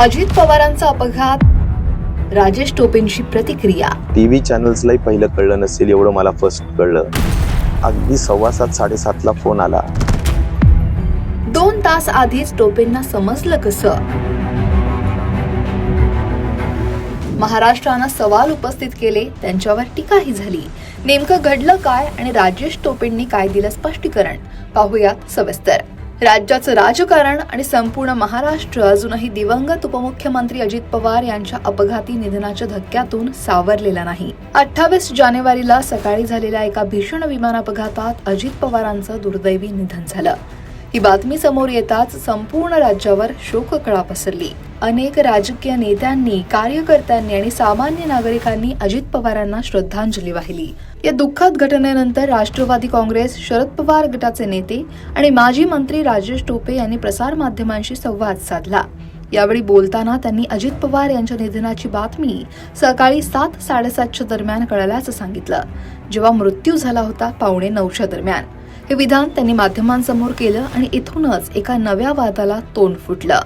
अजित पवारांचा अपघात, राजेश टोपेंची प्रतिक्रिया. टीव्ही चॅनल्सलाही पहिलं कळलं नसेल एवढं मला फर्स्ट कळलं. अगदी 7:15-7:30ला फोन आला. 2 तास आधीच टोपेंना समजलं कसं? महाराष्ट्रानं सवाल उपस्थित केले, त्यांच्यावर टीकाही झाली. नेमकं घडलं काय आणि राजेश टोपेंनी काय दिलं स्पष्टीकरण? पाहूयात सविस्तर. राज्याचं राजकारण आणि संपूर्ण महाराष्ट्र अजूनही दिवंगत उपमुख्यमंत्री अजित पवार यांच्या अपघाती निधनाच्या धक्क्यातून सावरलेला नाही. 28 जानेवारीला सकाळी झालेल्या एका भीषण विमान अपघातात अजित पवारांचं दुर्दैवी निधन झालं. ही बातमी समोर येताच संपूर्ण राज्यावर शोककळा पसरली. अनेक राजकीय नेत्यांनी, कार्यकर्त्यांनी आणि सामान्य नागरिकांनी अजित पवारांना श्रद्धांजली वाहिली. या दुःखद घटनेनंतर राष्ट्रवादी काँग्रेस, शरद पवार गटाचे नेते आणि माजी मंत्री राजेश टोपे यांनी प्रसारमाध्यमांशी संवाद साधला. यावेळी बोलताना त्यांनी अजित पवार यांच्या निधनाची बातमी सकाळी 7-7:30च्या दरम्यान कळाल्याचं सांगितलं, जेव्हा मृत्यू झाला होता 8:45च्या दरम्यान. हे विधान त्यांनी माध्यमांसमोर केलं आणि इथूनच एका नव्या वादाला तोंड फुटलं.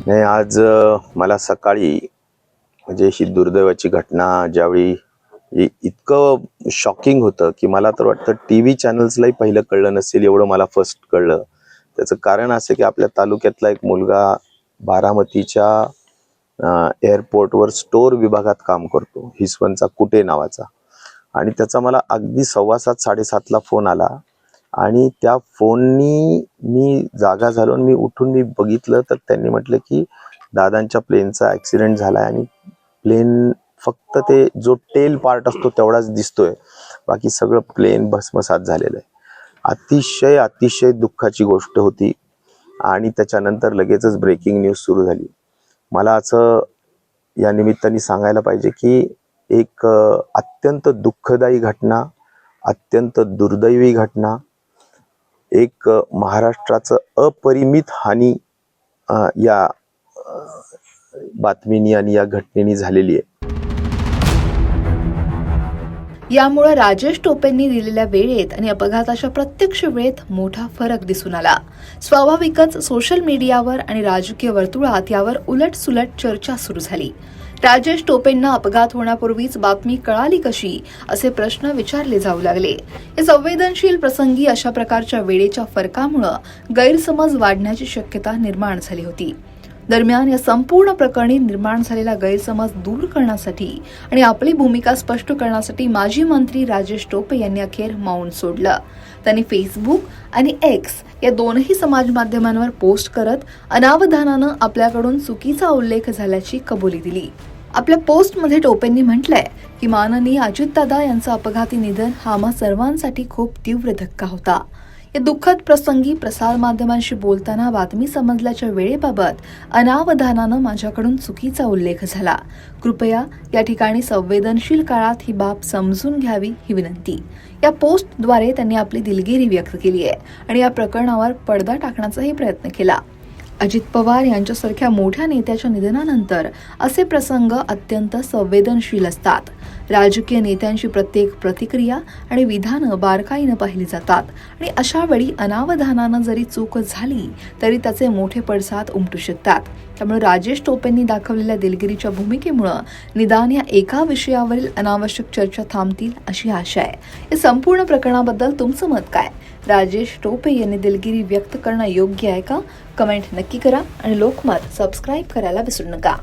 नाही, आज मला सकाळी म्हणजे अशी दुर्दैवाची घटना, ज्यावेळी इतकं शॉकिंग होतं की मला तर वाटतं टीव्ही चॅनल्सलाही पहिलं कळलं नसेल एवढं मला फर्स्ट कळलं. त्याचं कारण असं की आपल्या तालुक्यातला एक मुलगा बारामतीच्या एअरपोर्टवर स्टोअर विभागात काम करतो, हिसवनचा कुटे नावाचा, आणि त्याचा मला अगदी 7:15-7:30ला फोन आला. आणि त्या फोननी मी जागा झालो आणि मी उठून बघितलं तर त्यांनी म्हटलं की दादांच्या प्लेनचा ऍक्सिडेंट झालाय आणि प्लेन फक्त ते जो टेल पार्ट असतो तेवढाच दिसतोय, बाकी सगळं प्लेन भस्मसात झालेलं आहे. अतिशय अतिशय दुःखाची गोष्ट होती. आणि त्याच्यानंतर लगेचच ब्रेकिंग न्यूज सुरू झाली. मला असं या निमित्ताने सांगायला पाहिजे की एक अत्यंत दुःखदायी घटना, अत्यंत दुर्दैवी घटना, एक महाराष्ट्राचं अपरिमित हानी या बातमीनी आणि या घटनेनी झालेली आहे. यामुळे राजेश टोपेंनी दिलेल्या वेळेत आणि अपघाताच्या प्रत्यक्ष वेळेत मोठा फरक दिसून आला. स्वाभाविकच सोशल मीडियावर आणि राजकीय वर्तुळात यावर उलटसुलट चर्चा सुरू झाली. राजेश टोपेंना अपघात होण्यापूर्वीच बातमी कळाली कशी, असे प्रश्न विचारले जाऊ लागले. या संवेदनशील प्रसंगी अशा प्रकारच्या वेळेच्या फरकामुळे गैरसमज वाढण्याची शक्यता निर्माण झाली होती. दरम्यान या संपूर्ण प्रकरणी निर्माण झालेला गैरसमज दूर करण्यासाठी आणि आपली भूमिका स्पष्ट करण्यासाठी माजी मंत्री राजेश टोपे यांनी अखेर मौन सोडलं. त्यांनी फेसबुक आणि एक्स या दोनही समाज माध्यमांवर पोस्ट करत अनावधानानं आपल्याकडून चुकीचा उल्लेख झाल्याची कबुली दिली. आपल्या पोस्टमध्ये टोपेंनी म्हटलंय की माननीय अजितदादा यांचं अपघाती निधन हा आम्हा सर्वांसाठी खूप तीव्र धक्का होता. या दुःखद प्रसंगी प्रसारमाध्यमांशी बोलताना बातमी समजल्याच्या वेळेबाबत अनावधानानं माझ्याकडून चुकीचा उल्लेख झाला. कृपया या ठिकाणी संवेदनशील काळात ही बाब समजून घ्यावी ही विनंती. या पोस्टद्वारे त्यांनी आपली दिलगिरी व्यक्त केली आहे आणि या प्रकरणावर पडदा टाकण्याचाही प्रयत्न केला. अजित पवार यांच्यासारख्या मोठ्या नेत्याच्या निधनानंतर असे प्रसंग अत्यंत संवेदनशील असतात. राजकीय नेत्यांची प्रत्येक प्रतिक्रिया आणि विधानं बारकाईनं पाहिली जातात आणि अशा वेळी अनावधानानं जरी चूक झाली तरी त्याचे मोठे पडसाद उमटू शकतात. त्यामुळे राजेश टोपेंनी दाखवलेल्या दिलगिरीच्या भूमिकेमुळे निदान या एका विषयावरील अनावश्यक चर्चा थांबतील अशी आशा आहे. या संपूर्ण प्रकरणाबद्दल तुमचं मत काय? राजेश टोपे यांनी दिलगिरी व्यक्त करणं योग्य आहे का? कमेंट नक्की करा आणि लोकमत सबस्क्राईब करायला विसरू नका.